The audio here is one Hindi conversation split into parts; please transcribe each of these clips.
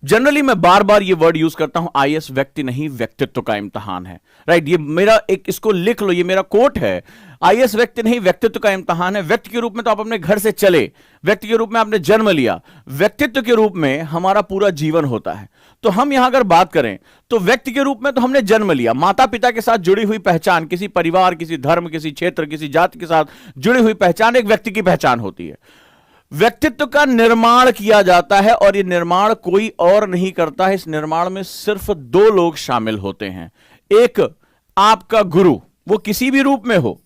जनरली मैं बार बार ये वर्ड यूज करता हूं, आईएएस व्यक्ति नहीं व्यक्तित्व का इम्तिहान है। राइट, ये मेरा एक, इसको लिख लो, ये मेरा कोट है। आईएएस व्यक्ति नहीं व्यक्तित्व का इम्तिहान है। व्यक्ति के रूप में तो आप अपने घर से चले, व्यक्ति के रूप में आपने जन्म लिया, व्यक्तित्व के रूप में हमारा पूरा जीवन होता है। तो हम यहां अगर बात करें तो व्यक्ति के रूप में तो हमने जन्म लिया, माता पिता के साथ जुड़ी हुई पहचान, किसी परिवार, किसी धर्म, किसी क्षेत्र, किसी जाति के साथ जुड़ी हुई पहचान एक व्यक्ति की पहचान होती है। व्यक्तित्व का निर्माण किया जाता है और यह निर्माण कोई और नहीं करता है। इस निर्माण में सिर्फ दो लोग शामिल होते हैं। एक आपका गुरु, वो किसी भी रूप में हो।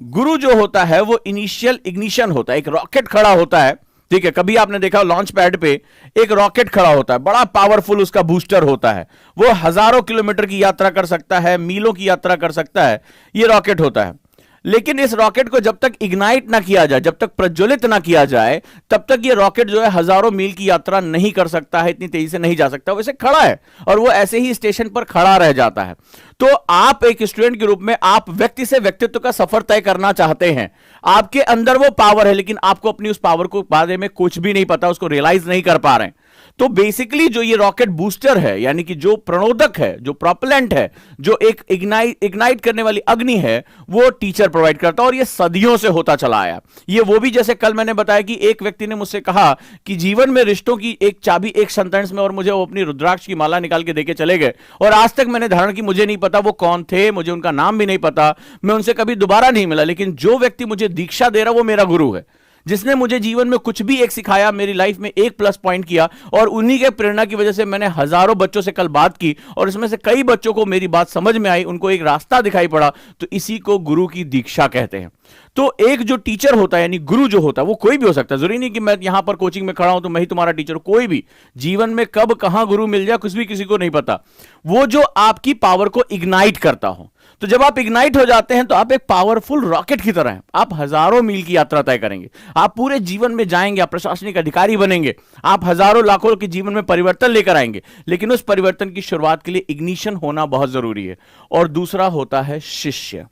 गुरु जो होता है वो इनिशियल इग्निशन होता है, एक रॉकेट खड़ा होता है, ठीक है। कभी आपने देखा लॉन्च पैड पे एक रॉकेट खड़ा होता है, बड़ा पावरफुल उसका बूस्टर होता है, वो हजारों किलोमीटर की यात्रा कर सकता है, मीलों की यात्रा कर सकता है, ये रॉकेट होता है। लेकिन इस रॉकेट को जब तक इग्नाइट ना किया जाए, जब तक प्रज्वलित ना किया जाए, तब तक ये रॉकेट जो है हजारों मील की यात्रा नहीं कर सकता है, इतनी तेजी से नहीं जा सकता। वैसे खड़ा है और वो ऐसे ही स्टेशन पर खड़ा रह जाता है। तो आप एक स्टूडेंट के रूप में आप व्यक्ति से व्यक्तित्व का सफर तय करना चाहते हैं। आपके अंदर वो पावर है, लेकिन आपको अपनी उस पावर को बारे में कुछ भी नहीं पता, उसको रियलाइज नहीं कर पा रहे हैं। तो बेसिकली जो ये रॉकेट बूस्टर है, यानी कि जो प्रणोदक है, जो प्रोपेलेंट है, जो एक इग्नाइट करने वाली अग्नि है, वो टीचर प्रोवाइड करता है और ये सदियों से होता चला आया। ये वो भी, जैसे कल मैंने बताया कि एक व्यक्ति ने मुझसे कहा कि जीवन में रिश्तों की एक चाबी एक सेंटेंस में, और मुझे वो अपनी रुद्राक्ष की माला निकाल के देके चले गए और आज तक मैंने धारण की, मुझे नहीं पता वो कौन थे, मुझे उनका नाम भी नहीं पता, मैं उनसे कभी दोबारा नहीं मिला। लेकिन जो व्यक्ति मुझे दीक्षा दे रहा वो मेरा गुरु है, जिसने मुझे जीवन में कुछ भी एक सिखाया, मेरी लाइफ में एक प्लस पॉइंट किया, और उन्हीं के प्रेरणा की वजह से मैंने हजारों बच्चों से कल बात की और इसमें से कई बच्चों को मेरी बात समझ में आई, उनको एक रास्ता दिखाई पड़ा। तो इसी को गुरु की दीक्षा कहते हैं। तो एक जो टीचर होता है, यानी गुरु जो होता है, वो कोई भी हो सकता है। जरूरी नहीं कि मैं यहां पर कोचिंग में खड़ा हूं तो मैं ही तुम्हारा टीचर हूं। कोई भी जीवन में कब कहां गुरु मिल जाए कुछ भी किसी को नहीं पता। वो जो आपकी पावर को इग्नाइट करता हो। तो जब आप इग्नाइट हो जाते हैं तो आप एक पावरफुल रॉकेट की तरह हैं। आप हजारों मील की यात्रा तय करेंगे, आप पूरे जीवन में जाएंगे, आप प्रशासनिक अधिकारी बनेंगे, आप हजारों लाखों के जीवन में परिवर्तन लेकर आएंगे। लेकिन उस परिवर्तन की शुरुआत के लिए इग्निशन होना बहुत जरूरी है। और दूसरा होता है शिष्य।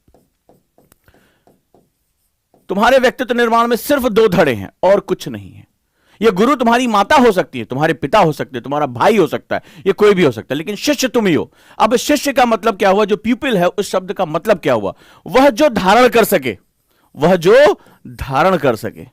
तुम्हारे व्यक्तित्व निर्माण में सिर्फ दो धड़े हैं और कुछ नहीं है। यह गुरु तुम्हारी माता हो सकती है, तुम्हारे पिता हो सकते हैं, तुम्हारा भाई हो सकता है, यह कोई भी हो सकता है, लेकिन शिष्य तुम ही हो। अब शिष्य का मतलब क्या हुआ? जो प्यूपिल है, उस शब्द का मतलब क्या हुआ? वह जो धारण कर सके, वह जो धारण कर सके,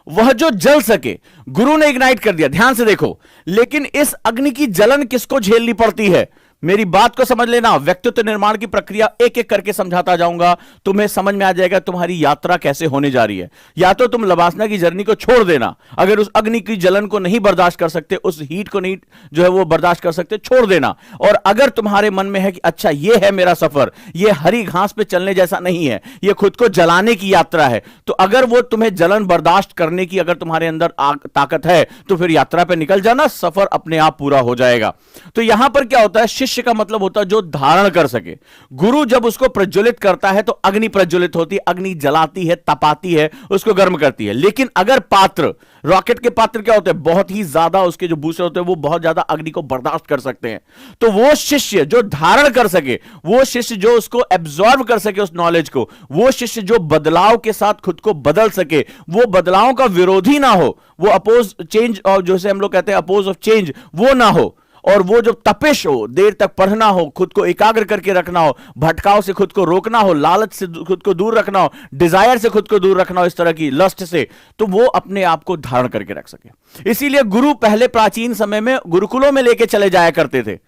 वह जो जल सके। गुरु ने इग्नाइट कर दिया, ध्यान से देखो। लेकिन इस अग्नि की जलन किसको झेलनी पड़ती है? मेरी बात को समझ लेना। व्यक्तित्व निर्माण की प्रक्रिया एक एक करके समझाता जाऊंगा, तुम्हें समझ में आ जाएगा तुम्हारी यात्रा कैसे होने जा रही है। या तो तुम लवासना की जर्नी को छोड़ देना, अगर उस अग्नि की जलन को नहीं बर्दाश्त कर सकते, उस हीट को नहीं जो है वो बर्दाश्त कर सकते, छोड़ देना। और अगर तुम्हारे मन में है कि अच्छा ये है मेरा सफर, ये हरी घास पे चलने जैसा नहीं है, ये खुद को जलाने की यात्रा है, तो अगर वो तुम्हें जलन बर्दाश्त करने की अगर तुम्हारे अंदर ताकत है तो फिर यात्रा पे निकल जाना, सफर अपने आप पूरा हो जाएगा। तो यहां पर क्या होता है? शिष्य का मतलब होता है जो धारण कर सके। गुरु जब उसको प्रज्वलित करता है तो अग्नि प्रज्वलित होती है, अग्नि जलाती है, तपाती है, उसको गर्म करती है। लेकिन अगर पात्र, रॉकेट के पात्र क्या होते हैं? बहुत ही ज्यादा, उसके जो बूस्टर होते हैं वो बहुत ज्यादा अग्नि को बर्दाश्त कर सकते हैं। तो वो शिष्य जो धारण कर सके, वो शिष्य जो उसको एब्जॉर्ब कर सके उस नॉलेज को, वो शिष्य जो बदलाव के साथ खुद को बदल सके, वो बदलाव का विरोधी ना हो, वो अपोज चेंज, और जैसे हम लोग कहते हैं अपोज ऑफ चेंज, वो ना हो। और वो जो तपिश हो, देर तक पढ़ना हो, खुद को एकाग्र करके रखना हो, भटकाव से खुद को रोकना हो, लालच से खुद को दूर रखना हो, डिजायर से खुद को दूर रखना हो, इस तरह की लस्ट से, तो वो अपने आप को धारण करके रख सके। इसीलिए गुरु पहले प्राचीन समय में गुरुकुलों में लेके चले जाया करते थे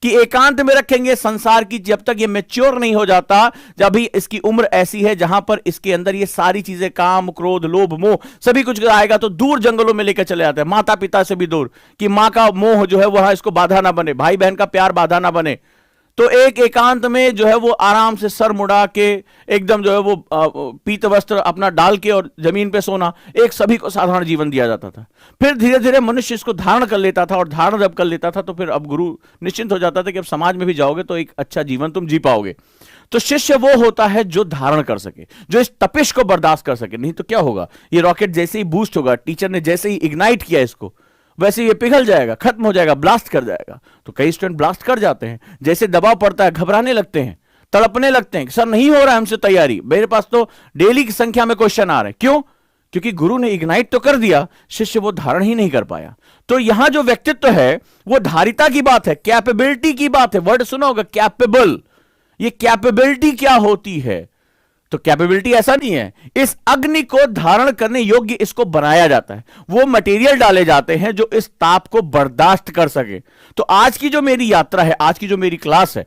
कि एकांत में रखेंगे। संसार की जब तक ये मैच्योर नहीं हो जाता, जब भी इसकी उम्र ऐसी है जहां पर इसके अंदर ये सारी चीजें, काम, क्रोध, लोभ, मोह, सभी कुछ आएगा, तो दूर जंगलों में लेकर चले जाते हैं, माता पिता से भी दूर, कि मां का मोह जो है वह इसको बाधा ना बने, भाई बहन का प्यार बाधा ना बने। तो एक एकांत में जो है वो आराम से सर मुड़ा के एकदम जो है वो पीत वस्त्र अपना डाल के और जमीन पे सोना, एक सभी को साधारण जीवन दिया जाता था। फिर धीरे धीरे मनुष्य इसको धारण कर लेता था, और धारण जब कर लेता था तो फिर अब गुरु निश्चिंत हो जाता था कि अब समाज में भी जाओगे तो एक अच्छा जीवन तुम जी पाओगे। तो शिष्य वो होता है जो धारण कर सके, जो इस तपिश को बर्दाश्त कर सके। नहीं तो क्या होगा? ये रॉकेट जैसे ही बूस्ट होगा, टीचर ने जैसे ही इग्नाइट किया इसको, वैसे ये पिघल जाएगा, खत्म हो जाएगा, ब्लास्ट कर जाएगा। तो कई स्टूडेंट ब्लास्ट कर जाते हैं, जैसे दबाव पड़ता है घबराने लगते हैं, तड़पने लगते हैं, सर नहीं हो रहा है हमसे तैयारी, मेरे पास तो डेली की संख्या में क्वेश्चन आ रहे हैं। क्यों? क्योंकि गुरु ने इग्नाइट तो कर दिया, शिष्य वो धारण ही नहीं कर पाया। तो यहां जो व्यक्तित्व है वो धारिता की बात है, कैपेबिलिटी की बात है। वर्ड सुना होगा कैपेबल, ये कैपेबिलिटी क्या होती है? तो कैपेबिलिटी ऐसा नहीं है, इस अग्नि को धारण करने योग्य इसको बनाया जाता है, वो मटेरियल डाले जाते हैं जो इस ताप को बर्दाश्त कर सके। तो आज की जो मेरी यात्रा है, आज की जो मेरी क्लास है,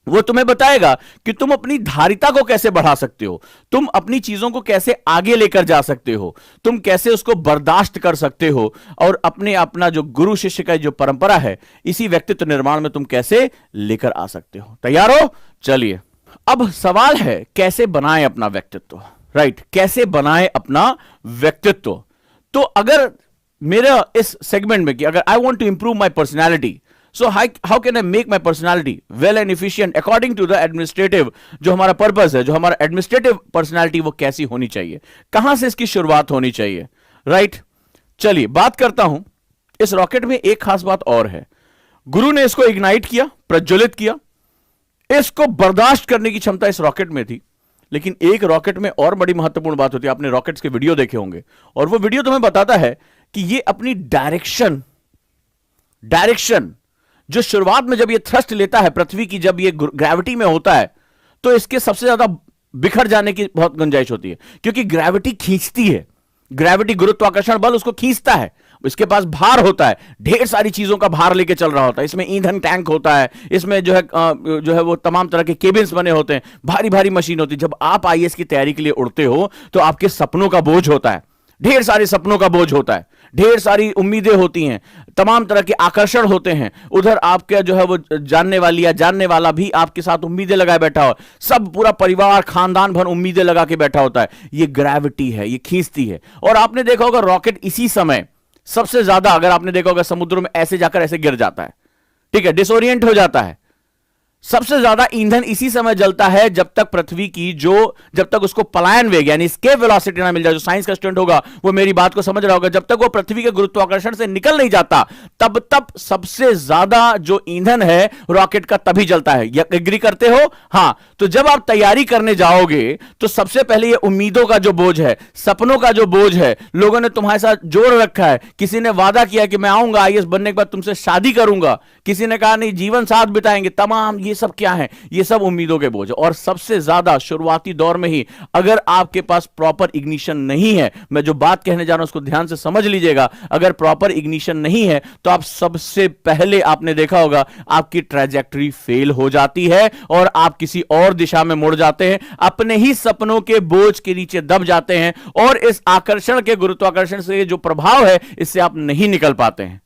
वो तुम्हें बताएगा कि तुम अपनी धारिता को कैसे बढ़ा सकते हो, तुम अपनी चीजों को कैसे आगे लेकर जा सकते हो, तुम कैसे उसको बर्दाश्त कर सकते हो, और अपना जो गुरु शिष्य का जो परंपरा है, इसी व्यक्तित्व निर्माण में तुम कैसे लेकर आ सकते हो। तैयार हो? चलिए, अब सवाल है कैसे बनाएं अपना व्यक्तित्व, राइट? कैसे बनाएं अपना व्यक्तित्व? तो अगर मेरा इस सेगमेंट में कि अगर I want to improve my personality, so how can I make my personality well and efficient according to the administrative, जो हमारा पर्पस है, जो हमारा एडमिनिस्ट्रेटिव पर्सनैलिटी, वो कैसी होनी चाहिए, कहां से इसकी शुरुआत होनी चाहिए, राइट? चलिए बात करता हूं। इस रॉकेट में एक खास बात और है, गुरु ने इसको इग्नाइट किया, प्रज्वलित किया, इसको बर्दाश्त करने की क्षमता इस रॉकेट में थी। लेकिन एक रॉकेट में और बड़ी महत्वपूर्ण बात होती है, आपने रॉकेट्स के वीडियो देखे होंगे, और वो वीडियो तुम्हें बताता है कि ये अपनी डायरेक्शन जो शुरुआत में जब ये थ्रस्ट लेता है पृथ्वी की, जब ये ग्रेविटी में होता है, तो इसके सबसे ज्यादा बिखर जाने की बहुत गुंजाइश होती है, क्योंकि ग्रेविटी खींचती है, ग्रेविटी गुरुत्वाकर्षण बल उसको खींचता है, इसके पास भार होता है, ढेर सारी चीजों का भार लेके चल रहा होता है, इसमें ईंधन टैंक होता है, इसमें जो है वो तमाम तरह के केबिन्स बने होते हैं, भारी भारी मशीन होती है। जब आप आईएएस की तैयारी के लिए उड़ते हो तो आपके सपनों का बोझ होता है, ढेर सारे सपनों का बोझ होता है, ढेर सारी उम्मीदें होती हैं, तमाम तरह के आकर्षण होते हैं, उधर आपके जो है वो जानने वाली या जानने वाला भी आपके साथ उम्मीदें लगाए बैठा हो, सब पूरा परिवार खानदान भर उम्मीदें लगा के बैठा होता है। ये ग्रेविटी है, ये खींचती है। और आपने देखा होगा रॉकेट इसी समय सबसे ज्यादा, अगर आपने देखा होगा समुद्र में ऐसे जाकर ऐसे गिर जाता है, ठीक है, डिसोरिएंट हो जाता है। सबसे ज्यादा ईंधन इसी समय जलता है जब तक पृथ्वी की जब तक उसको पलायन वेग यानी एस्केप वेलोसिटी ना मिल जाए। जो साइंस का स्टूडेंट होगा वो मेरी बात को समझ रहा होगा, जब तक वो पृथ्वी के गुरुत्वाकर्षण से निकल नहीं जाता तब तक सबसे ज्यादा जो ईंधन है रॉकेट का तभी जलता है। एग्री करते हो? हां। तो जब आप तैयारी करने जाओगे तो सबसे पहले ये उम्मीदों का जो बोझ है, सपनों का जो बोझ है, लोगों ने तुम्हारे साथ जोड़ रखा है, किसी ने वादा किया कि मैं आऊंगा आईएएस बनने के बाद तुमसे शादी करूंगा, किसी ने कहा नहीं जीवन साथ बिताएंगे, तमाम ये सब क्या है? ये सब उम्मीदों के बोझ। और सबसे ज्यादा शुरुआती दौर में ही अगर आपके पास प्रॉपर इग्निशन नहीं है, मैं जो बात कहने जा रहा हूं उसको ध्यान से समझ लीजिएगा, अगर प्रॉपर इग्निशन नहीं है तो आप सबसे पहले, आपने देखा होगा, आपकी ट्रैजेक्टरी फेल हो जाती है और आप किसी और दिशा में मुड़ जाते हैं, अपने ही सपनों के बोझ के नीचे दब जाते हैं, और इस आकर्षण के, गुरुत्वाकर्षण से जो प्रभाव है इससे आप नहीं निकल पाते हैं।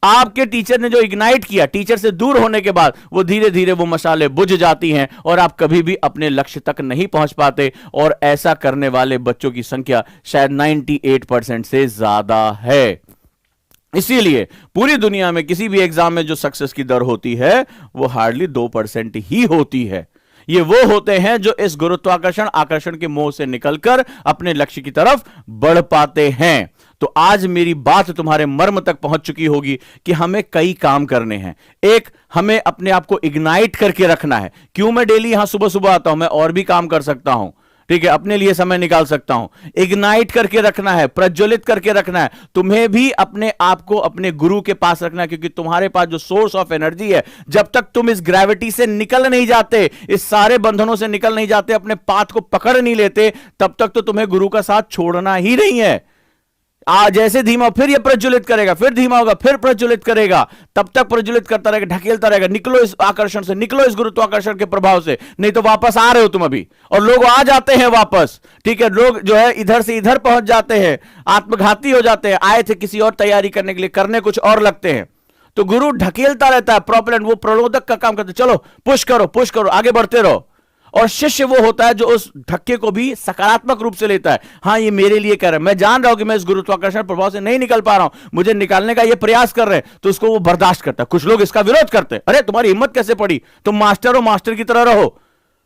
आपके टीचर ने जो इग्नाइट किया, टीचर से दूर होने के बाद वो धीरे धीरे वो मशाले बुझ जाती हैं और आप कभी भी अपने लक्ष्य तक नहीं पहुंच पाते। और ऐसा करने वाले बच्चों की संख्या शायद 98% से ज्यादा है। इसीलिए पूरी दुनिया में किसी भी एग्जाम में जो सक्सेस की दर होती है वो हार्डली 2% ही होती है। ये वो होते हैं जो इस गुरुत्वाकर्षण आकर्षण के मोह से निकलकर अपने लक्ष्य की तरफ बढ़ पाते हैं। तो आज मेरी बात तुम्हारे मर्म तक पहुंच चुकी होगी कि हमें कई काम करने हैं। एक, हमें अपने आप को इग्नाइट करके रखना है। क्यों मैं डेली यहां सुबह सुबह आता हूं? मैं और भी काम कर सकता हूं, ठीक है, अपने लिए समय निकाल सकता हूं। इग्नाइट करके रखना है, प्रज्वलित करके रखना है। तुम्हें भी अपने आप को अपने गुरु के पास रखना है, क्योंकि तुम्हारे पास जो सोर्स ऑफ एनर्जी है, जब तक तुम इस ग्रेविटी से निकल नहीं जाते, इस सारे बंधनों से निकल नहीं जाते, अपने पाथ को पकड़ नहीं लेते, तब तक तो तुम्हें गुरु का साथ छोड़ना ही नहीं है। जैसे धीमा, फिर ये प्रज्वलित करेगा, फिर धीमा होगा, फिर प्रज्वलित करेगा, तब तक प्रज्वलित करता रहेगा, ढकेलता रहेगा। निकलो इस आकर्षण से, निकलो इस गुरुत्वाकर्षण के प्रभाव से, नहीं तो वापस आ रहे हो तुम अभी। और लोग आ जाते हैं वापस, ठीक है, लोग जो है इधर से इधर पहुंच जाते हैं, आत्मघाती हो जाते हैं। आए थे किसी और तैयारी करने के लिए, करने कुछ और लगते हैं। तो गुरु ढकेलता रहता है, प्रोपेलेंट, वो प्रलोदक का काम करते, चलो पुश करो पुश करो, आगे बढ़ते रहो। और शिष्य वो होता है जो उस धक्के को भी सकारात्मक रूप से लेता है। हां, ये मेरे लिए कर रहा है, मैं जान रहा हूं कि मैं इस गुरुत्वाकर्षण प्रभाव से नहीं निकल पा रहा हूं, मुझे निकालने का ये प्रयास कर रहे हैं, तो उसको वो बर्दाश्त करता है। कुछ लोग इसका विरोध करते हैं, अरे तुम्हारी हिम्मत कैसे पड़ी, तुम मास्टर हो, मास्टर की तरह रहो,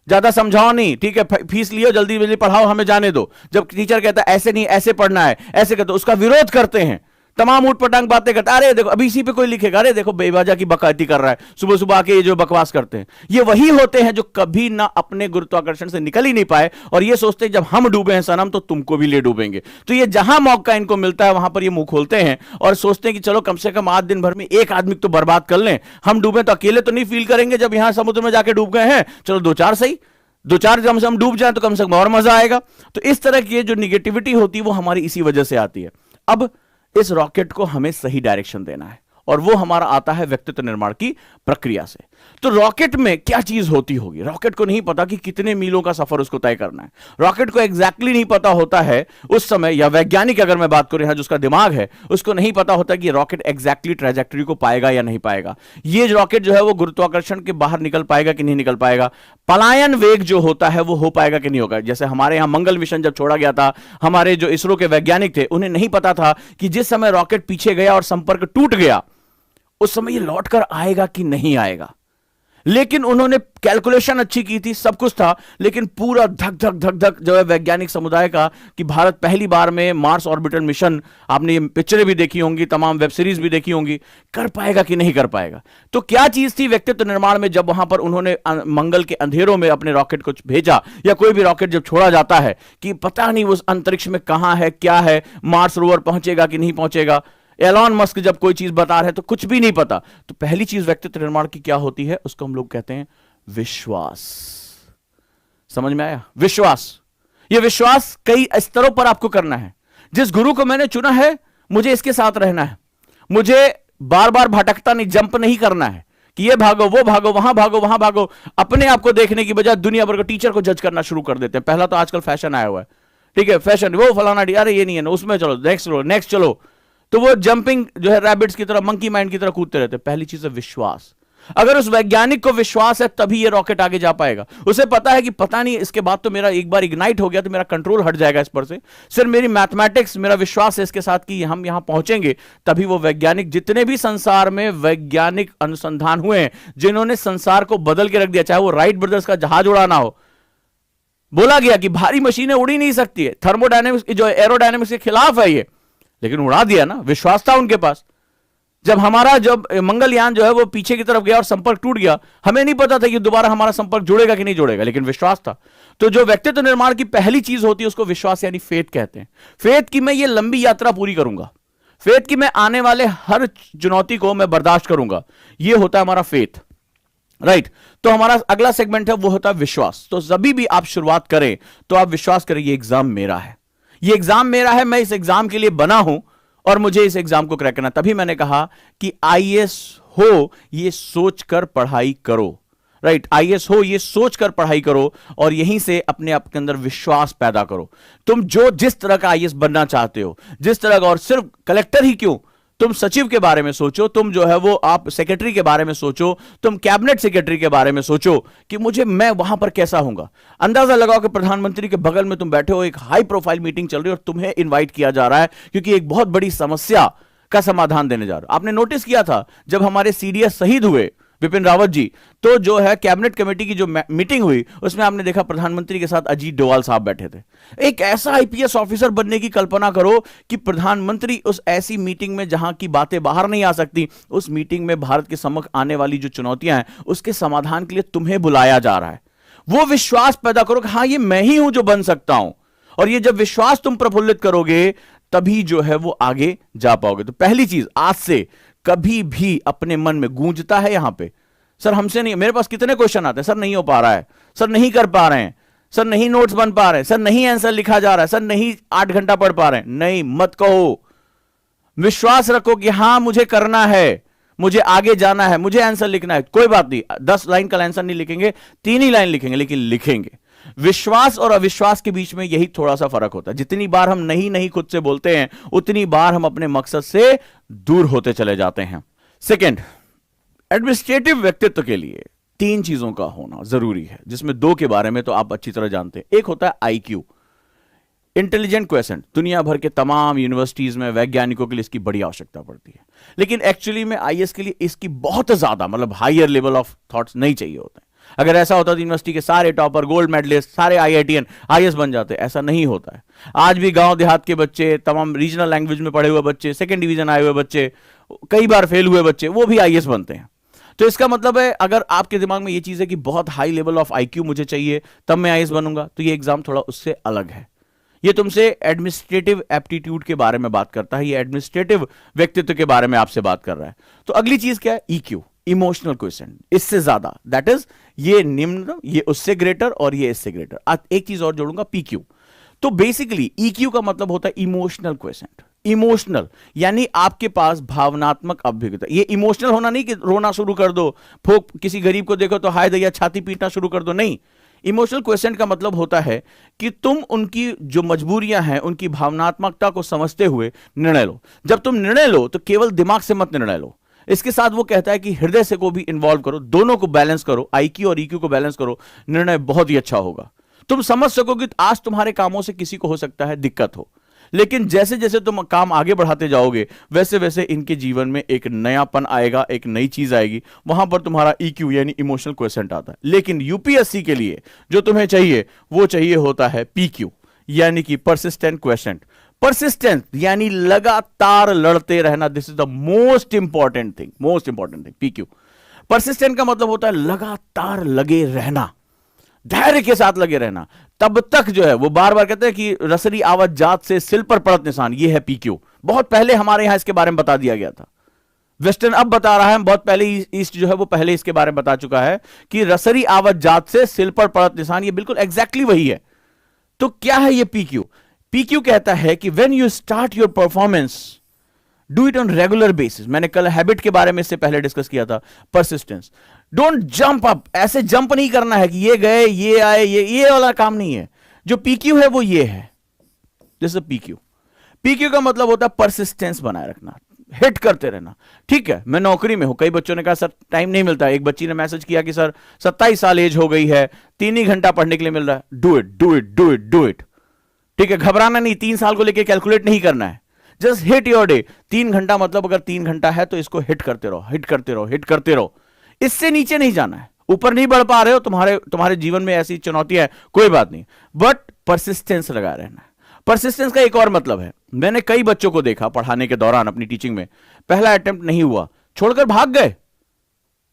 ज्यादा समझाओ नहीं, ठीक है, फीस लियो, जल्दी जल्दी पढ़ाओ, हमें जाने दो। जब टीचर कहता है ऐसे नहीं, ऐसे पढ़ना है, ऐसे कहते, उसका विरोध करते हैं। तमाम ऊटपटांग बातें करता है। अरे देखो अभी इसी पे कोई लिखेगा, अरे देखो बेवजह की बकैती कर रहा है, सुबह सुबह आके ये जो बकवास करते हैं, ये वही होते हैं जो कभी ना अपने गुरुत्वाकर्षण से निकल ही नहीं पाए और ये सोचते हैं जब हम डूबे हैं सनम तो तुमको भी ले डूबेंगे। तो ये जहां मौका इनको मिलता है वहां पर ये मुंह खोलते हैं और सोचते हैं कि चलो कम से कम आज दिन भर में एक आदमी तो बर्बाद कर लें, हम डूबे तो अकेले तो नहीं फील करेंगे जब यहां समुद्र में जाके डूब गए हैं, चलो दो चार सही, दो चार कम से कम डूब जाए तो कम से कम और मजा आएगा। तो इस तरह की जो निगेटिविटी होती है वो हमारी इसी वजह से आती है। अब इस रॉकेट को हमें सही डायरेक्शन देना है और वो हमारा आता है व्यक्तित्व निर्माण की प्रक्रिया से। तो रॉकेट में क्या चीज होती होगी? रॉकेट को नहीं पता कि कितने मीलों का सफर उसको तय करना है, रॉकेट को एग्जैक्टली नहीं पता होता है उस समय, या वैज्ञानिक अगर मैं बात करूं यहां जिसका दिमाग है उसको नहीं पता होता कि रॉकेट एग्जैक्टली ट्रैजेक्टरी को पाएगा या नहीं पाएगा, ये रॉकेट जो है वो गुरुत्वाकर्षण के बाहर निकल पाएगा कि नहीं निकल पाएगा, पलायन वेग जो होता है वो हो पाएगा कि नहीं होगा। जैसे हमारे यहां मंगल मिशन जब छोड़ा गया था, हमारे जो इसरो के वैज्ञानिक थे उन्हें नहीं पता था कि जिस समय रॉकेट पीछे गया और संपर्क टूट गया उस समय ये लौट कर आएगा कि नहीं आएगा। लेकिन उन्होंने कैलकुलेशन अच्छी की थी, सब कुछ था, लेकिन पूरा धक धक धक धक जो है वैज्ञानिक समुदाय का कि भारत पहली बार में मार्स ऑर्बिटल मिशन, आपने ये पिक्चरें भी देखी होंगी, तमाम वेब सीरीज भी देखी होंगी, कर पाएगा कि नहीं कर पाएगा। तो क्या चीज थी व्यक्तित्व निर्माण में जब वहां पर उन्होंने मंगल के अंधेरों में अपने रॉकेट को भेजा, या कोई भी रॉकेट जब छोड़ा जाता है कि पता नहीं उस अंतरिक्ष में कहां है, क्या है, मार्स रोवर पहुंचेगा कि नहीं पहुंचेगा, एलॉन मस्क जब कोई चीज बता रहे हैं तो कुछ भी नहीं पता। तो पहली चीज व्यक्तित्व निर्माण की क्या होती है, उसको हम लोग कहते हैं विश्वास। समझ में आया? विश्वास। यह विश्वास कई स्तरों पर आपको करना है। जिस गुरु को मैंने चुना है मुझे इसके साथ रहना है, मुझे बार बार भटकता नहीं, जंप नहीं करना है कि ये भागो वो भागो वहां भागो वहां भागो। अपने आप को देखने की बजाय दुनिया भर को टीचर को जज करना शुरू कर देते हैं। पहला तो आजकल फैशन आया हुआ है, ठीक है, फैशन, वो फलाना, अरे ये नहीं है ना, उसमें चलो, नेक्स्ट चलो। तो वो जंपिंग जो है रैबिट्स की तरह, मंकी माइंड की तरह कूदते रहते हैं। पहली चीज है विश्वास। अगर उस वैज्ञानिक को विश्वास है तभी ये रॉकेट आगे जा पाएगा। उसे पता है कि पता नहीं इसके बाद तो मेरा एक बार इग्नाइट हो गया तो मेरा कंट्रोल हट जाएगा इस पर से, सिर्फ मेरी मैथमेटिक्स, मेरा विश्वास है इसके साथ कि हम यहां पहुंचेंगे। तभी वो वैज्ञानिक, जितने भी संसार में वैज्ञानिक अनुसंधान हुए हैं जिन्होंने संसार को बदल के रख दिया, चाहे वो राइट ब्रदर्स का जहाज उड़ाना हो, बोला गया कि भारी मशीनें उड़ी नहीं सकती है, थर्मोडायनेमिक्स जो एरोडायनेमिक्स के खिलाफ है ये, लेकिन उड़ा दिया ना, विश्वास था उनके पास। जब मंगलयान जो है वो पीछे की तरफ गया और संपर्क टूट गया, हमें नहीं पता था कि दोबारा हमारा संपर्क जुड़ेगा कि नहीं जुड़ेगा, लेकिन विश्वास था। तो जो व्यक्तित्व निर्माण की पहली चीज होती है उसको विश्वास यानी फेथ कहते हैं। फेथ की मैं ये लंबी यात्रा पूरी करूंगा, फेथ की मैं आने वाले हर चुनौती को मैं बर्दाश्त करूंगा, ये होता है हमारा फेथ, राइट। तो हमारा अगला सेगमेंट है वो होता है विश्वास। तो जब भी आप शुरुआत करें तो आप विश्वास करें ये एग्जाम मेरा है, ये एग्जाम मेरा है, मैं इस एग्जाम के लिए बना हूं और मुझे इस एग्जाम को क्रैक करना। तभी मैंने कहा कि आईएएस हो ये सोचकर पढ़ाई करो, राइट। आईएएस हो ये सोचकर पढ़ाई करो और यहीं से अपने आप के अंदर विश्वास पैदा करो। तुम जिस तरह का आईएएस बनना चाहते हो, जिस तरह का, और सिर्फ कलेक्टर ही क्यों, तुम सचिव के बारे में सोचो, तुम जो है वो आप सेक्रेटरी के बारे में सोचो, तुम कैबिनेट सेक्रेटरी के बारे में सोचो कि मैं वहां पर कैसा हूंगा। अंदाजा लगाओ कि प्रधानमंत्री के बगल में तुम बैठे हो, एक हाई प्रोफाइल मीटिंग चल रही है और तुम्हें इनवाइट किया जा रहा है क्योंकि एक बहुत बड़ी समस्या का समाधान देने जा रहे हो। आपने नोटिस किया था जब हमारे सीडीएस शहीद हुए विपिन रावत जी, तो जो है कैबिनेट कमेटी की जो मीटिंग हुई उसमें आपने देखा प्रधानमंत्री के साथ अजीत डोवाल साहब बैठे थे। एक ऐसा आईपीएस ऑफिसर बनने की कल्पना करो कि प्रधानमंत्री उस ऐसी मीटिंग में जहां की बातें बाहर नहीं आ सकती, उस मीटिंग में भारत के सम्मुख आने वाली जो चुनौतियां हैं उसके समाधान के लिए तुम्हें बुलाया जा रहा है। वो विश्वास पैदा करो कि हाँ ये मैं ही हूं जो बन सकता हूं, और ये जब विश्वास तुम प्रफुल्लित करोगे तभी जो है वो आगे जा पाओगे। तो पहली चीज, आज से कभी भी अपने मन में गूंजता है यहां पे, सर हमसे नहीं, मेरे पास कितने क्वेश्चन आते हैं, सर नहीं हो पा रहा है, सर नहीं कर पा रहे हैं, सर नहीं नोट्स बन पा रहे हैं, सर नहीं आंसर लिखा जा रहा है, सर नहीं 8 घंटा पढ़ पा रहे हैं। नहीं, मत कहो, विश्वास रखो कि हां मुझे करना है, मुझे आगे जाना है, मुझे आंसर लिखना है। कोई बात नहीं, 10 लाइन का आंसर नहीं लिखेंगे, 3 ही लाइन लिखेंगे, लेकिन लिखेंगे। विश्वास और अविश्वास के बीच में यही थोड़ा सा फर्क होता है। जितनी बार हम नहीं खुद से बोलते हैं उतनी बार हम अपने मकसद से दूर होते चले जाते हैं। सेकंड, एडमिनिस्ट्रेटिव व्यक्तित्व के लिए 3 चीजों का होना जरूरी है, जिसमें 2 के बारे में तो आप अच्छी तरह जानते हैं। एक होता है आईक्यू, इंटेलिजेंट क्वेश्चन। दुनिया भर के तमाम यूनिवर्सिटीज में वैज्ञानिकों के लिए इसकी बड़ी आवश्यकता पड़ती है, लेकिन एक्चुअली में आईएएस के लिए इसकी बहुत ज्यादा, मतलब हायर लेवल ऑफ थॉट्स नहीं चाहिए होते हैं। अगर ऐसा होता तो यूनिवर्सिटी के सारे टॉपर, गोल्ड मेडलिस्ट, सारे आईआईटीएन आईएएस बन जाते। ऐसा नहीं होता है। आज भी गांव देहात के बच्चे, तमाम रीजनल लैंग्वेज में पढ़े हुए बच्चे, सेकंड डिवीजन आए हुए बच्चे, कई बार फेल हुए बच्चे, वो भी आईएएस बनते हैं। तो इसका मतलब है, अगर आपके दिमाग में ये चीज है कि बहुत हाई लेवल ऑफ आईक्यू मुझे चाहिए तब मैं आईएएस बनूंगा, तो ये एग्जाम थोड़ा उससे अलग है। ये तुमसे एडमिनिस्ट्रेटिव एप्टीट्यूड के बारे में बात करता है, ये एडमिनिस्ट्रेटिव व्यक्तित्व के बारे में आपसे बात कर रहा है। तो अगली चीज क्या है? ईक्यू, इमोशनल क्वेश्चन, इससे ज्यादा, दैट इज ये निम्न, ये उससे ग्रेटर और ये इससे ग्रेटर। एक चीज और जोड़ूंगा, पीक्यू। तो बेसिकली ईक्यू का मतलब होता है इमोशनल क्वेश्चन। इमोशनल यानी आपके पास भावनात्मक अभिज्ञता। ये इमोशनल होना नहीं कि रोना शुरू कर दो, किसी गरीब को देखो तो हाय दैया छाती पीटना शुरू कर दो, नहीं। इमोशनल क्वेश्चन का मतलब होता है कि तुम उनकी जो मजबूरियां हैं, उनकी भावनात्मकता को समझते हुए निर्णय लो। जब तुम निर्णय लो तो केवल दिमाग से मत निर्णय लो, इसके साथ वो कहता है कि हृदय से को भी इन्वॉल्व करो, दोनों को बैलेंस करो, आईक्यू और ईक्यू को बैलेंस करो, निर्णय बहुत ही अच्छा होगा। तुम समझ सकोगे कि आज तुम्हारे कामों से किसी को हो सकता है दिक्कत हो, लेकिन जैसे जैसे तुम काम आगे बढ़ाते जाओगे वैसे वैसे इनके जीवन में एक नयापन आएगा, एक नई चीज आएगी, वहां पर तुम्हारा ईक्यू यानी इमोशनल क्वेश्चन आता है। लेकिन यूपीएससी के लिए जो तुम्हें चाहिए वो चाहिए होता है पीक्यू, यानी कि परसिस्टेंट क्वेश्चन। परसिस्टेंट यानी लगातार लड़ते रहना, this is the most important thing, PQ. Persistent का मतलब होता है लगातार लगे रहना, धैर्य के साथ लगे रहना, तब तक जो है वो बार बार कहते हैं कि रसरी आवत जात से सिल पर पड़त निशान, ये है पीक्यू। बहुत पहले हमारे यहां इसके बारे में बता दिया गया था, वेस्टर्न अब बता रहा है, बहुत पहले ईस्ट जो है वो पहले इसके बारे में बता चुका है कि रसरी आवत जात से सिल पर पड़त निशान, ये बिल्कुल एग्जैक्टली वही है। तो क्या है ये पीक्यू? पीक्यू कहता है कि when you start your performance, do it on regular basis. मैंने कल हैबिट के बारे में इससे पहले डिस्कस किया था। परसिस्टेंस, डोंट जंप अप, ऐसे जंप नहीं करना है कि ये गए ये आए, ये वाला काम नहीं है। जो पीक्यू है वो ये है, दिस इज पीक्यू। पीक्यू का मतलब होता है परसिस्टेंस बनाए रखना, हिट करते रहना। ठीक है, मैं नौकरी में हूं, कई बच्चों ने कहा सर टाइम नहीं मिलता। एक बच्ची ने मैसेज किया कि सर 27 साल एज हो गई है, 3 ही घंटा पढ़ने के लिए मिल रहा है। Do it, do it, do it, do it. ठीक है, घबराना नहीं, 3 साल को लेकर कैलकुलेट नहीं करना है, जस्ट हिट योर डे। 3 घंटा मतलब अगर 3 घंटा है तो इसको हिट करते रहो, हिट करते रहो, हिट करते रहो। इससे नीचे नहीं जाना है, ऊपर नहीं बढ़ पा रहे हो, तुम्हारे जीवन में ऐसी चुनौतियां है, कोई बात नहीं, बट परसिस्टेंस लगा रहना है। परसिस्टेंस का एक और मतलब है, मैंने कई बच्चों को देखा पढ़ाने के दौरान अपनी टीचिंग में, पहला अटेम्प्ट नहीं हुआ, छोड़कर भाग गए,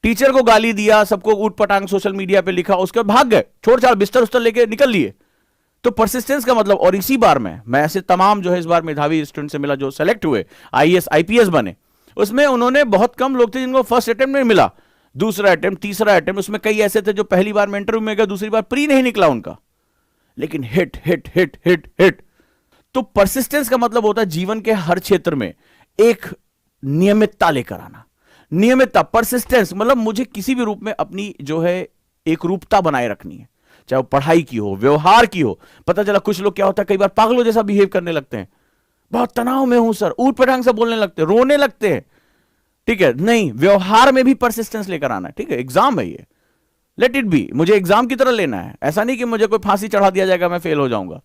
टीचर को गाली दिया, सबको ऊट पटांग सोशल मीडिया पे लिखा, उसके बाद भाग गए, छोड़ छाड़ बिस्तर उस्तर लेके निकल लिए। तो परसिस्टेंस का मतलब, और इसी बार में मैं ऐसे तमाम जो है इस बार मेधावी स्टूडेंट से मिला जो सेलेक्ट हुए, आईएएस आईपीएस बने, उसमें उन्होंने बहुत कम लोग थे जिनको फर्स्ट अटेम्प्ट में मिला, दूसरा अटेम्प्ट, तीसरा अटेम्प्ट, उसमें कई ऐसे थे जो पहली बार में इंटरव्यू में गए, दूसरी बार प्री नहीं निकला उनका, लेकिन hit hit hit hit hit. तो परसिस्टेंस का मतलब होता है जीवन के हर क्षेत्र में एक नियमितता लेकर आना। नियमितता, परसिस्टेंस मतलब मुझे किसी भी रूप में अपनी जो है एक रूपता बनाए रखनी है, चाहे वो पढ़ाई की हो, व्यवहार की हो। पता चला कुछ लोग क्या होता है, कई बार पागलों जैसा बिहेव करने लगते हैं, बहुत तनाव में हूं सर, ऊट पटांग से बोलने लगते हैं, रोने लगते हैं। ठीक है, नहीं, व्यवहार में भी परसिस्टेंस लेकर आना है। ठीक है, एग्जाम है ये, लेट इट बी, मुझे एग्जाम की तरह लेना है, ऐसा नहीं कि मुझे कोई फांसी चढ़ा दिया जाएगा मैं फेल हो जाऊंगा।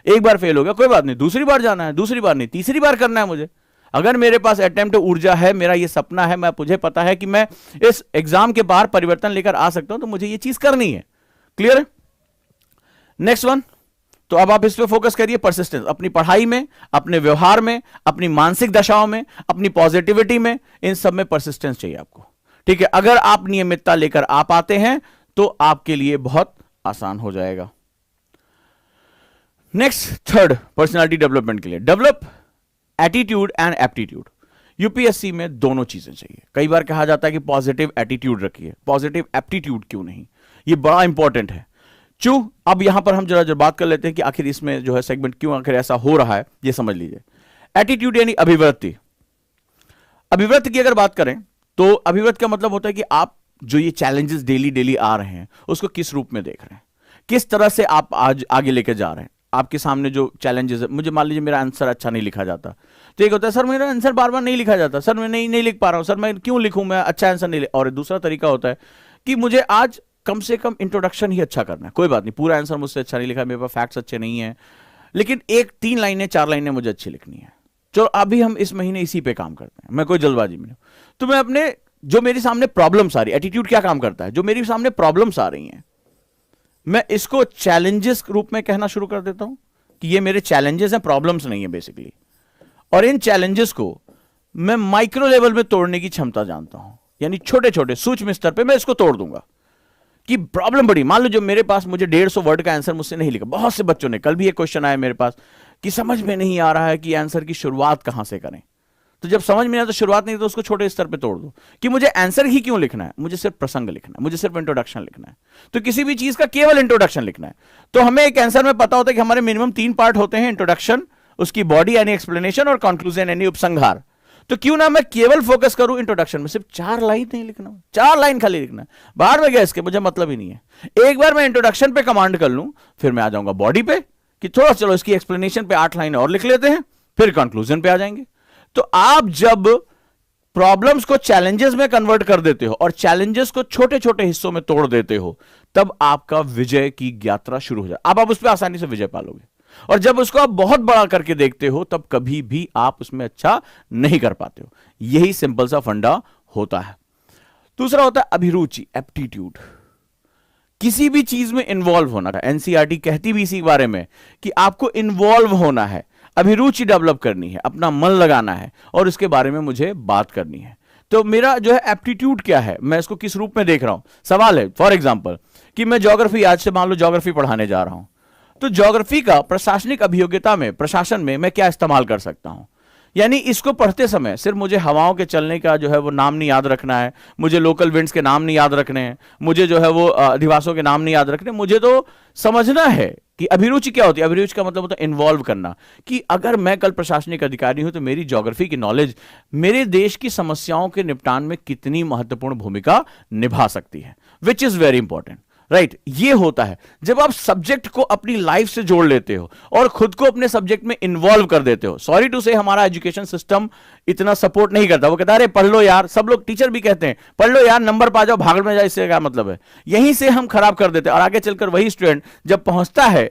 एक बार फेल हो गया कोई बात नहीं, दूसरी बार जाना है, दूसरी बार नहीं, तीसरी बार करना है मुझे। अगर मेरे पास अटेम्प्ट ऊर्जा है, मेरा ये सपना है, मुझे पता है कि मैं इस एग्जाम के बाहर परिवर्तन लेकर आ सकता हूं, तो मुझे ये चीज करनी है। क्लियर है? नेक्स्ट वन, तो अब आप इस पे फोकस करिए, परसिस्टेंस, अपनी पढ़ाई में, अपने व्यवहार में, अपनी मानसिक दशाओं में, अपनी पॉजिटिविटी में, इन सब में परसिस्टेंस चाहिए आपको। ठीक है, अगर आप नियमितता लेकर आ पाते हैं तो आपके लिए बहुत आसान हो जाएगा। नेक्स्ट, थर्ड, पर्सनालिटी डेवलपमेंट के लिए, develop attitude and aptitude. UPSC में दोनों चीजें चाहिए। कई बार कहा जाता है कि पॉजिटिव एटीट्यूड रखिए, पॉजिटिव एप्टीट्यूड क्यों नहीं, ये बड़ा इंपॉर्टेंट है। अब यहां पर हम जरा बात कर लेते हैं कि आखिर इसमें जो है सेगमेंट क्यों आखिर ऐसा हो रहा है, ये समझ लीजिए। एटीट्यूड यानी अभिवृत्ति। अभिवृत्ति की अगर बात करें तो अभिवृत्ति का मतलब होता है कि आप जो ये चैलेंजेस डेली डेली आ रहे हैं उसको किस रूप में देख रहे हैं, किस तरह से आप आज आगे लेके जा रहे हैं। आपके सामने जो चैलेंजेस है, मुझे मान लीजिए मेरा आंसर अच्छा नहीं लिखा जाता, तो एक होता है सर मेरा आंसर बार बार नहीं लिखा जाता, सर मैं नहीं लिख पा रहा हूं, सर मैं क्यों लिखूं, मैं अच्छा आंसर नहीं। और दूसरा तरीका होता है कि मुझे आज कम से कम इंट्रोडक्शन ही अच्छा करना है, कोई बात नहीं पूरा आंसर मुझसे अच्छा नहीं लिखा, मेरे पास फैक्ट्स अच्छे नहीं है, लेकिन 3 लाइनें 4 लाइनें मुझे अच्छी लिखनी है। चलो अभी हम इस महीने इसी पे काम करते हैं, मैं कोई जल्दबाजी में नहीं। तो मैं अपने जो मेरे सामने प्रॉब्लम्स आ रही, एटीट्यूड क्या काम करता है, जो मेरे सामने प्रॉब्लम्स आ रही हैं, मैं इसको चैलेंजेस रूप में कहना शुरू कर देता हूं कि ये मेरे चैलेंजेस हैं, प्रॉब्लम्स नहीं है बेसिकली। और इन चैलेंजेस को मैं माइक्रो लेवल में तोड़ने की क्षमता जानता हूं, यानी छोटे छोटे सूक्ष्म स्तर पे मैं इसको तोड़ दूंगा। कि प्रॉब्लम बड़ी, मान लो जो मेरे पास, मुझे 150 वर्ड का आंसर मुझसे नहीं लिखा, बहुत से बच्चों ने, कल भी एक क्वेश्चन आया मेरे पास कि समझ में नहीं आ रहा है कि आंसर की शुरुआत कहां से करें। तो जब समझ में आया तो शुरुआत नहीं, तो उसको छोटे स्तर पे तोड़ दो कि मुझे आंसर ही क्यों लिखना है, मुझे सिर्फ प्रसंग लिखना है, मुझे सिर्फ इंट्रोडक्शन लिखना है। तो किसी भी चीज का केवल इंट्रोडक्शन लिखना है। तो हमें एक आंसर में पता होता है कि हमारे मिनिमम 3 पार्ट होते हैं, इंट्रोडक्शन, उसकी बॉडी यानी एक्सप्लेनेशन, और कंक्लूजन यानी उपसंहार। तो क्यों ना मैं केवल फोकस करूं इंट्रोडक्शन में, सिर्फ 4 लाइन नहीं लिखना, 4 लाइन खाली लिखना है, बाहर में गया इसके मुझे मतलब ही नहीं है। एक बार मैं इंट्रोडक्शन पे कमांड कर लूं, फिर मैं आ जाऊंगा बॉडी पे कि थोड़ा चलो इसकी एक्सप्लेनेशन पे 8 लाइन और लिख लेते हैं, फिर कंक्लूजन पे आ जाएंगे। तो आप जब प्रॉब्लम्स को चैलेंजेस में कन्वर्ट कर देते हो और चैलेंजेस को छोटे छोटे हिस्सों में तोड़ देते हो, तब आपका विजय की यात्रा शुरू हो जाए। अब आप उस पर आसानी से विजय पालोगे। और जब उसको आप बहुत बड़ा करके देखते हो, तब कभी भी आप उसमें अच्छा नहीं कर पाते हो। यही सिंपल सा फंडा होता है। दूसरा होता है अभिरुचि, एप्टीट्यूड। किसी भी चीज में इन्वॉल्व होना है। एनसीईआरटी कहती भी इसी बारे में कि आपको इन्वॉल्व होना है, अभिरुचि डेवलप करनी है, अपना मन लगाना है, और इसके बारे में मुझे बात करनी है। तो मेरा जो है एप्टीट्यूड क्या है, मैं इसको किस रूप में देख रहा हूं। सवाल है फॉर एग्जाम्पल कि मैं ज्योग्राफी, आज से मान लो ज्योग्राफी पढ़ाने जा रहा हूं, तो ज्योग्राफी का प्रशासनिक अभियोग्यता में, प्रशासन में मैं क्या इस्तेमाल कर सकता हूं। यानी इसको पढ़ते समय सिर्फ मुझे हवाओं के चलने का जो है वो नाम नहीं याद रखना है, मुझे लोकल विंड्स के नाम नहीं याद रखने हैं, मुझे जो है वो अधिवासों के नाम नहीं याद रखने, मुझे तो समझना है कि अभिरुचि क्या होती है। अभिरुचि का मतलब होता है इन्वॉल्व करना, कि अगर मैं कल प्रशासनिक अधिकारी हूं तो मेरी ज्योग्राफी की नॉलेज मेरे देश की समस्याओं के निपटान में कितनी महत्वपूर्ण भूमिका निभा सकती है, which is very important, right. ये होता है जब आप सब्जेक्ट को अपनी लाइफ से जोड़ लेते हो और खुद को अपने सब्जेक्ट में इन्वॉल्व कर देते हो। सॉरी टू से हमारा एजुकेशन सिस्टम इतना सपोर्ट नहीं करता। वो कहता है अरे पढ़ लो यार, सब लोग टीचर भी कहते हैं पढ़ लो यार, नंबर पा जाओ, भागड़ में जाओ, इससे क्या मतलब है। यहीं से हम खराब कर देते हैं। और आगे चलकर वही स्टूडेंट जब पहुंचता है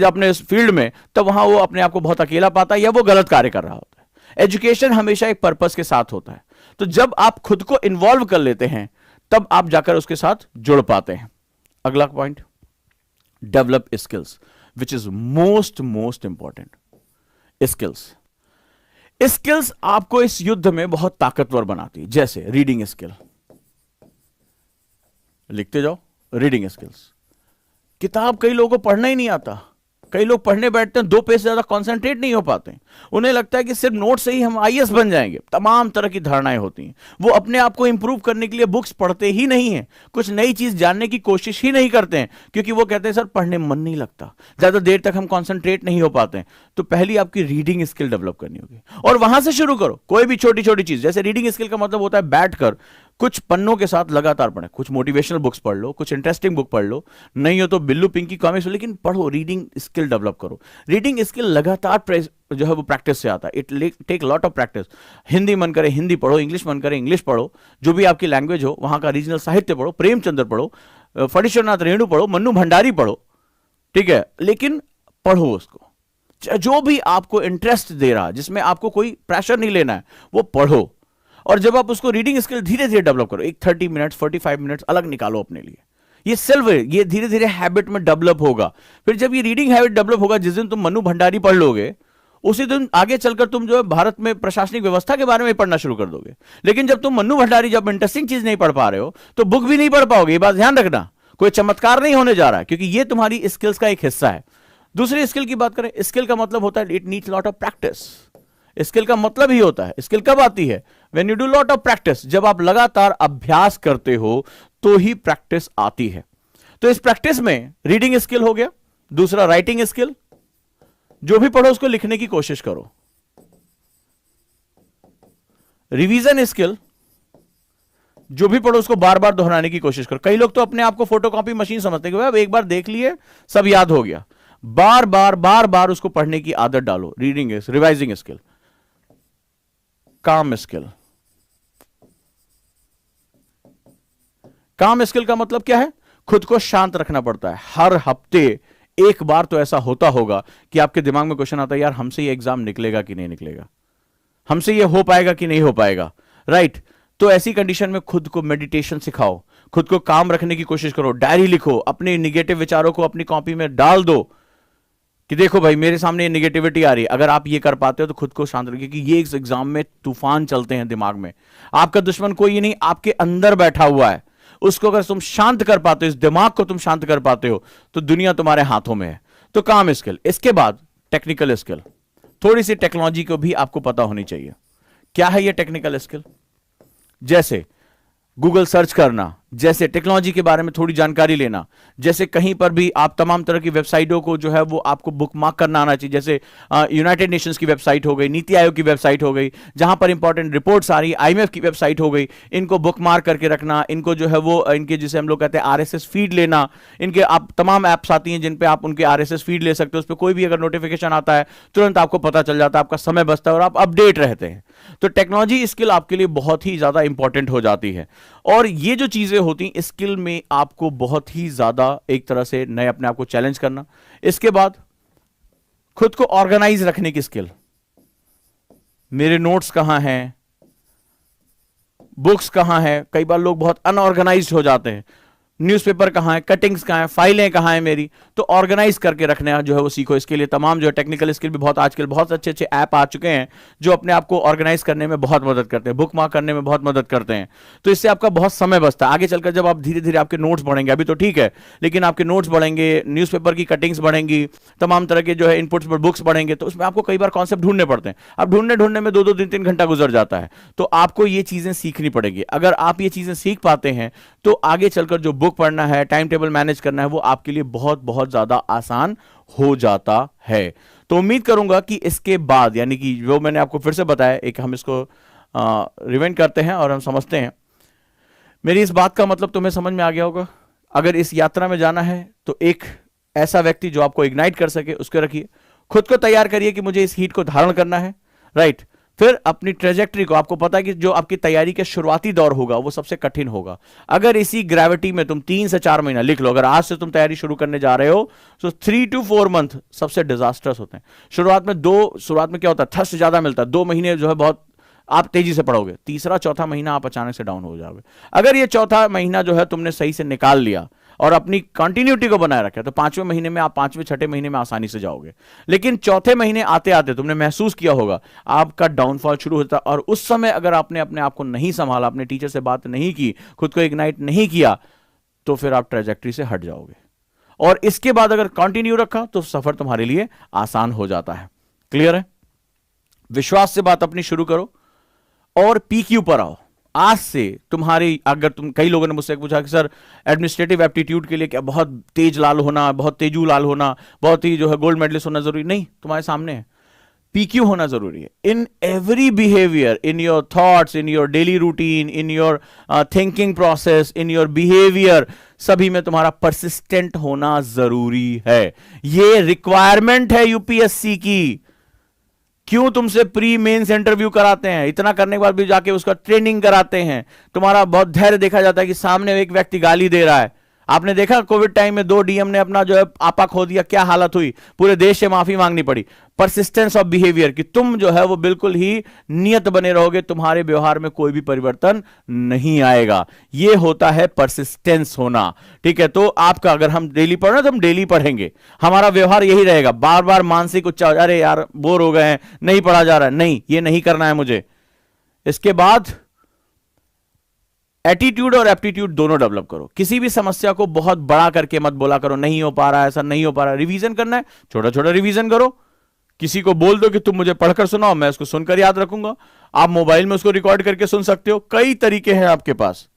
अपने फील्ड में, तब वहां वो अपने आप को बहुत अकेला पाता है या वो गलत कार्य कर रहा होता है। एजुकेशन हमेशा एक पर्पस के साथ होता है। तो जब आप खुद को इन्वॉल्व कर लेते हैं, तब आप जाकर उसके साथ जुड़ पाते हैं। अगला point, develop skills, which is most important. Skills आपको इस युद्ध में बहुत ताकतवर बनाती है। जैसे रीडिंग स्किल, लिखते जाओ, रीडिंग स्किल्स। किताब कई लोगों को पढ़ना ही नहीं आता। कई लोग पढ़ने बैठते हैं, 2 पेज से ज्यादा कंसंट्रेट नहीं हो पाते। उन्हें लगता है कि सिर्फ नोट से ही हम आईएएस बन जाएंगे। तमाम तरह की धारणाएं होती हैं। वो अपने आप को इंप्रूव करने के लिए बुक्स पढ़ते ही नहीं है, कुछ नई चीज जानने की कोशिश ही नहीं करते हैं, क्योंकि वो कहते हैं सर पढ़ने में मन नहीं लगता, ज्यादा देर तक हम कॉन्सेंट्रेट नहीं हो पाते हैं। तो पहली आपकी रीडिंग स्किल डेवलप करनी होगी, और वहां से शुरू करो। कोई भी छोटी छोटी चीज, जैसे रीडिंग स्किल का मतलब होता है बैठकर कुछ पन्नों के साथ लगातार पढ़ें। कुछ मोटिवेशनल बुक्स पढ़ लो, कुछ इंटरेस्टिंग बुक पढ़ लो, नहीं हो तो बिल्लू पिंकी कॉमिक्स, लेकिन पढ़ो, रीडिंग स्किल डेवलप करो। रीडिंग स्किल लगातार जो है वो प्रैक्टिस से आता है। It take lot of practice. Hindi मन करे हिंदी पढ़ो, इंग्लिश मन करे इंग्लिश पढ़ो, जो भी आपकी लैंग्वेज हो वहां का रीजनल साहित्य पढ़ो, प्रेमचंद्र पढ़ो, फणीश्वरनाथ रेणु पढ़ो, मन्नू भंडारी पढ़ो, ठीक है, लेकिन पढ़ो उसको। जो भी आपको इंटरेस्ट दे रहा, जिसमें आपको कोई प्रेशर नहीं लेना है, वो पढ़ो। और जब आप उसको रीडिंग स्किल धीरे धीरे डेवलप करो, एक 30 मिनट्स 45 मिनट्स अलग निकालो अपने लिए। ये धीरे धीरे हैबिट में डेवलप होगा। फिर जब ये रीडिंग हैबिट डेवलप होगा, जिस दिन तुम मन्नू भंडारी पढ़ लोगे, उसी दिन आगे चलकर तुम जो है भारत में प्रशासनिक व्यवस्था के बारे में पढ़ना शुरू कर दोगे। लेकिन जब तुम मन्नू भंडारी जब इंटरेस्टिंग चीज नहीं पढ़ पा रहे हो, तो बुक भी नहीं पढ़ पाओगे। ये बात ध्यान रखना, कोई चमत्कार नहीं होने जा रहा है, क्योंकि ये तुम्हारी स्किल्स का एक हिस्सा है। दूसरी स्किल की बात करें, स्किल का मतलब होता है it needs lot of practice. Skill का मतलब ही होता है, स्किल कब आती है? When you do lot of practice. जब आप लगातार अभ्यास करते हो तो ही प्रैक्टिस आती है। तो इस प्रैक्टिस में रीडिंग स्किल हो गया। दूसरा राइटिंग स्किल, जो भी पढ़ो उसको लिखने की कोशिश करो। रिवीजन स्किल, जो भी पढ़ो उसको बार बार दोहराने की कोशिश करो। कई लोग तो अपने आप को फोटोकॉपी मशीन समझते हैं कि एक बार देख लिए सब याद हो गया। बार बार उसको पढ़ने की आदत डालो। Reading revising skill. काम स्किल, काम स्किल का मतलब क्या है? खुद को शांत रखना पड़ता है। हर हफ्ते एक बार तो ऐसा होता होगा कि आपके दिमाग में क्वेश्चन आता है, यार हमसे ये एग्जाम निकलेगा कि नहीं निकलेगा, हमसे ये हो पाएगा कि नहीं हो पाएगा, राइट? तो ऐसी कंडीशन में खुद को मेडिटेशन सिखाओ, खुद को काम रखने की कोशिश करो, डायरी लिखो, अपने निगेटिव विचारों को अपनी कॉपी में डाल दो कि देखो भाई मेरे सामने ये निगेटिविटी आ रही है। अगर आप ये कर पाते हो तो खुद को शांत रखिए कि ये इस एग्जाम में तूफान चलते हैं दिमाग में, आपका दुश्मन कोई नहीं, आपके अंदर बैठा हुआ है। उसको अगर तुम शांत कर पाते हो, इस दिमाग को तुम शांत कर पाते हो, तो दुनिया तुम्हारे हाथों में है। तो काम स्किल, इसके बाद टेक्निकल स्किल, थोड़ी सी टेक्नोलॉजी को भी आपको पता होनी चाहिए। क्या है ये टेक्निकल स्किल? जैसे गूगल सर्च करना, जैसे टेक्नोलॉजी के बारे में थोड़ी जानकारी लेना, जैसे कहीं पर भी आप तमाम तरह की वेबसाइटों को जो है वो आपको बुकमार्क करना आना चाहिए। जैसे यूनाइटेड नेशंस की वेबसाइट हो गई, नीति आयोग की वेबसाइट हो गई, जहां पर इंपॉर्टेंट रिपोर्ट्स आ रही, आईएमएफ की वेबसाइट हो गई, इनको बुकमार्क करके रखना, इनको जो है वो इनके जिसे हम लोग कहते हैं आरएसएस फीड लेना। इनके आप तमाम ऐप्स आती हैं जिन पे आप उनके आरएसएस फीड ले सकते हो, उस पर कोई भी अगर नोटिफिकेशन आता है तुरंत आपको पता चल जाता है, आपका समय बचता है और आप अपडेट रहते हैं। तो टेक्नोलॉजी स्किल आपके लिए बहुत ही ज्यादा इंपॉर्टेंट हो जाती है। और ये जो चीजें होती स्किल में आपको बहुत ही ज्यादा एक तरह से नए अपने आप को चैलेंज करना। इसके बाद खुद को ऑर्गेनाइज रखने की स्किल, मेरे नोट्स कहां हैं, बुक्स कहां हैं। कई बार लोग बहुत अनऑर्गेनाइज्ड हो जाते हैं, न्यूज़पेपर कहां है, कटिंग्स कहां है, फाइलें कहां है मेरी। तो ऑर्गेनाइज करके रखना जो है वो सीखो। इसके लिए तमाम जो है टेक्निकल स्किल भी बहुत आजकल बहुत अच्छे अच्छे ऐप आ चुके हैं जो अपने आप को ऑर्गेनाइज करने में बहुत मदद करते हैं, बुक मार्क करने में बहुत मदद करते हैं। तो इससे आपका बहुत समय बचता है। आगे चलकर जब आप धीरे धीरे आपके नोट्स बढ़ेंगे, अभी तो ठीक है, लेकिन आपके नोट्स बढ़ेंगे, न्यूज़पेपर की कटिंग्स बढ़ेंगी, तमाम तरह के जो है इनपुट्स पर बुक्स बढ़ेंगे, तो उसमें आपको कई बार कॉन्सेप्ट ढूंढने पड़ते हैं। अब ढूंढने में 2-2 3-3 घंटा गुजर जाता है। तो आपको ये चीजें सीखनी पड़ेगी। अगर आप ये चीजें सीख पाते हैं तो आगे चलकर जो बुक पढ़ना है, टाइम टेबल मैनेज करना है, वो आपके लिए बहुत बहुत ज्यादा आसान हो जाता है। तो उम्मीद करूंगा कि इसके बाद, यानी कि जो मैंने आपको फिर से बताया, एक हम इसको रिवाइंड करते हैं और हम समझते हैं। मेरी इस बात का मतलब तुम्हें समझ में आ गया होगा। अगर इस यात्रा में जाना है तो एक ऐसा व्यक्ति जो आपको इग्नाइट कर सके उसको रखिए, खुद को तैयार करिए कि मुझे इस हीट को धारण करना है, राइट। फिर अपनी ट्रेजेक्टरी को, आपको पता है कि जो आपकी तैयारी के शुरुआती दौर होगा वो सबसे कठिन होगा। अगर इसी ग्रेविटी में तुम 3 से 4 महीना लिख लो, अगर आज से तुम तैयारी शुरू करने जा रहे हो तो 3 to 4 मंथ सबसे डिजास्टर्स होते हैं। शुरुआत में क्या होता है, थ्रस्ट ज्यादा मिलता है, 2 महीने जो है बहुत आप तेजी से पढ़ोगे, तीसरा चौथा महीना आप अचानक से डाउन हो जाओगे। अगर ये चौथा महीना जो है तुमने सही से निकाल लिया और अपनी कंटिन्यूटी को बनाए रखा तो 5वें महीने में आप 5वें 6ठे महीने में आसानी से जाओगे। लेकिन चौथे महीने आते आते तुमने महसूस किया होगा आपका डाउनफॉल शुरू होता, और उस समय अगर आपने अपने आप को नहीं संभाला, अपने टीचर से बात नहीं की, खुद को इग्नाइट नहीं किया, तो फिर आप ट्रेजेक्टरी से हट जाओगे। और इसके बाद अगर कंटिन्यू रखा तो सफर तुम्हारे लिए आसान हो जाता है। क्लियर है? विश्वास से बात अपनी शुरू करो और पीक्यू पर आओ। आज से तुम्हारी, अगर तुम, कई लोगों ने मुझसे पूछा कि सर एडमिनिस्ट्रेटिव एप्टीट्यूड के लिए क्या बहुत तेज लाल होना, बहुत तेजू लाल होना, बहुत ही जो है गोल्ड मेडलिस्ट होना जरूरी नहीं? तुम्हारे सामने है, पीक्यू होना जरूरी है। In every behaviour, in your thoughts, in your daily routine, in your thinking process, in your behaviour, सभी में तुम्हारा परसिस्टेंट होना जरूरी है। ये रिक्वायरमेंट है यूपीएससी की। क्यों तुमसे प्री मेंस इंटरव्यू कराते हैं, इतना करने के बाद भी जाके उसका ट्रेनिंग कराते हैं। तुम्हारा बहुत धैर्य देखा जाता है कि सामने एक व्यक्ति गाली दे रहा है। आपने देखा कोविड टाइम में 2 डीएम ने अपना जो है आपा खो दिया, क्या हालत हुई, पूरे देश से माफी मांगनी पड़ी। परसिस्टेंस ऑफ बिहेवियर कि तुम जो है वो बिल्कुल ही नियत बने रहोगे, तुम्हारे व्यवहार में कोई भी परिवर्तन नहीं आएगा। ये होता है परसिस्टेंस होना। ठीक है, तो आपका अगर हम डेली पढ़ रहे हैं तो हम डेली पढ़ेंगे, हमारा व्यवहार यही रहेगा। बार बार मानसिक उच्चार, अरे यार बोर हो गए हैं, नहीं पढ़ा जा रहा है, नहीं ये नहीं करना है मुझे। इसके बाद एटीट्यूड और एप्टीट्यूड दोनों डेवलप करो। किसी भी समस्या को बहुत बड़ा करके मत बोला करो, नहीं हो पा रहा है, ऐसा नहीं हो पा रहा है। रिवीजन करना है, छोटा छोटा रिवीजन करो। किसी को बोल दो कि तुम मुझे पढ़कर सुनाओ, मैं उसको सुनकर याद रखूंगा। आप मोबाइल में उसको रिकॉर्ड करके सुन सकते हो, कई तरीके हैं आपके पास।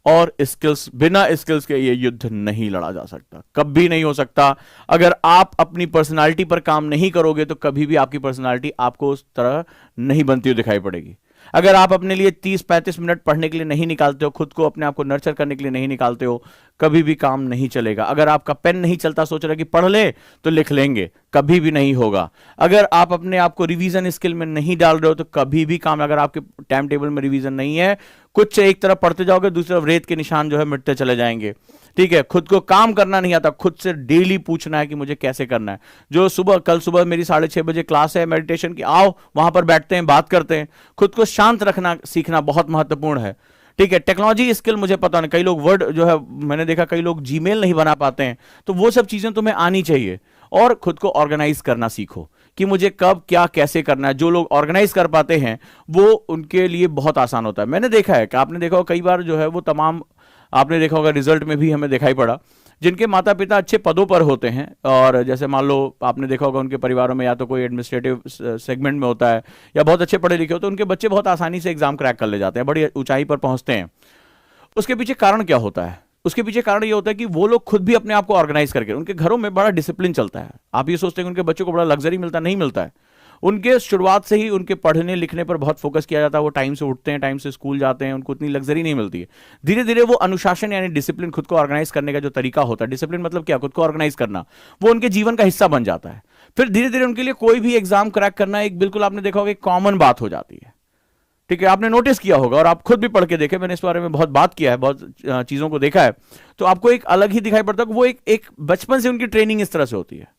और स्किल्स, बिना स्किल्स के ये युद्ध नहीं लड़ा जा सकता, कभी नहीं हो सकता। अगर आप अपनी पर्सनालिटी पर काम नहीं करोगे तो कभी भी आपकी पर्सनालिटी आपको उस तरह नहीं बनती हुई दिखाई पड़ेगी। अगर आप अपने लिए 30-35 मिनट पढ़ने के लिए नहीं निकालते हो, खुद को अपने आप को नर्चर करने के लिए नहीं निकालते हो, कभी भी काम नहीं चलेगा। अगर आपका पेन नहीं चलता, सोच रहे कि पढ़ ले तो लिख लेंगे, कभी भी नहीं होगा। अगर आप अपने आप को रिवीजन स्किल में नहीं डाल रहे हो तो कभी भी काम, अगर आपके टाइम टेबल में रिवीजन नहीं है, कुछ एक तरफ पढ़ते जाओगे, दूसरी तरफ रेत के निशान जो है मिटते चले जाएंगे। ठीक है, खुद को काम करना नहीं आता, खुद से डेली पूछना है कि मुझे कैसे करना है। जो सुबह, कल सुबह मेरी 6:30 बजे क्लास है मेडिटेशन की, आओ वहां पर बैठते हैं, बात करते हैं। खुद को शांत रखना सीखना बहुत महत्वपूर्ण है। ठीक है, टेक्नोलॉजी स्किल मुझे पता नहीं, कई लोग वर्ड जो है, मैंने देखा कई लोग जीमेल नहीं बना पाते हैं, तो वो सब चीजें तुम्हें आनी चाहिए। और खुद को ऑर्गेनाइज करना सीखो कि मुझे कब क्या कैसे करना है। जो लोग ऑर्गेनाइज कर पाते हैं वो, उनके लिए बहुत आसान होता है। मैंने देखा है कि आपने देखा होगा कई बार जो है वो तमाम, आपने देखा होगा रिजल्ट में भी हमें दिखाई पड़ा, जिनके माता पिता अच्छे पदों पर होते हैं, और जैसे मान लो आपने देखा होगा उनके परिवारों में या तो कोई एडमिनिस्ट्रेटिव सेगमेंट में होता है या बहुत अच्छे पढ़े लिखे होते हैं, उनके बच्चे बहुत आसानी से एग्जाम क्रैक कर ले जाते हैं, बड़ी ऊंचाई पर पहुंचते हैं। उसके पीछे कारण क्या होता है? उसके पीछे कारण ये होता है कि वो लोग खुद भी अपने आप को ऑर्गेनाइज करके, उनके घरों में बड़ा डिसिप्लिन चलता है। आप ये सोचते हैं कि उनके बच्चों को बड़ा लग्जरी मिलता है, नहीं मिलता है। उनके शुरुआत से ही उनके पढ़ने लिखने पर बहुत फोकस किया जाता है, वो टाइम से उठते हैं, टाइम से स्कूल जाते हैं, उनको इतनी लग्जरी नहीं मिलती है। धीरे धीरे वो अनुशासन यानी डिसिप्लिन, खुद को ऑर्गेनाइज करने का जो तरीका होता है, डिसिप्लिन मतलब क्या, खुद को ऑर्गेनाइज करना, वो उनके जीवन का हिस्सा बन जाता है। फिर धीरे धीरे उनके लिए कोई भी एग्जाम क्रैक करना एक, बिल्कुल आपने देखा होगा, एक कॉमन बात हो जाती है। ठीक है, आपने नोटिस किया होगा और आप खुद भी पढ़ के देखे, मैंने इस बारे में बहुत बात किया है, बहुत चीजों को देखा है, तो आपको एक अलग ही दिखाई पड़ता है कि वो एक बचपन से उनकी ट्रेनिंग इस तरह से होती है।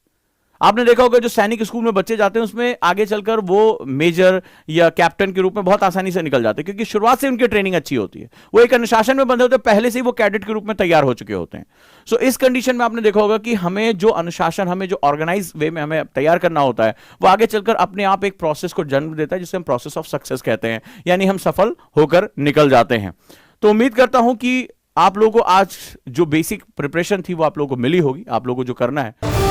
आपने देखा होगा जो सैनिक स्कूल में बच्चे जाते हैं उसमें आगे चलकर वो मेजर या कैप्टन के रूप में बहुत आसानी से निकल जाते हैं, क्योंकि शुरुआत से उनकी ट्रेनिंग अच्छी होती है, वो एक अनुशासन में बंधे होते हैं, पहले से ही वो कैडेट के रूप में तैयार हो चुके होते हैं। सो इस कंडीशन में आपने देखा होगा कि हमें जो अनुशासन, हमें जो ऑर्गेनाइज वे में हमें तैयार करना होता है, वो आगे चलकर अपने आप एक प्रोसेस को जन्म देता है, जिसे हम प्रोसेस ऑफ सक्सेस कहते हैं, यानी हम सफल होकर निकल जाते हैं। तो उम्मीद करता हूं कि आप लोगों को आज जो बेसिक प्रिपरेशन थी वो आप लोगों को मिली होगी। आप लोगों को जो करना है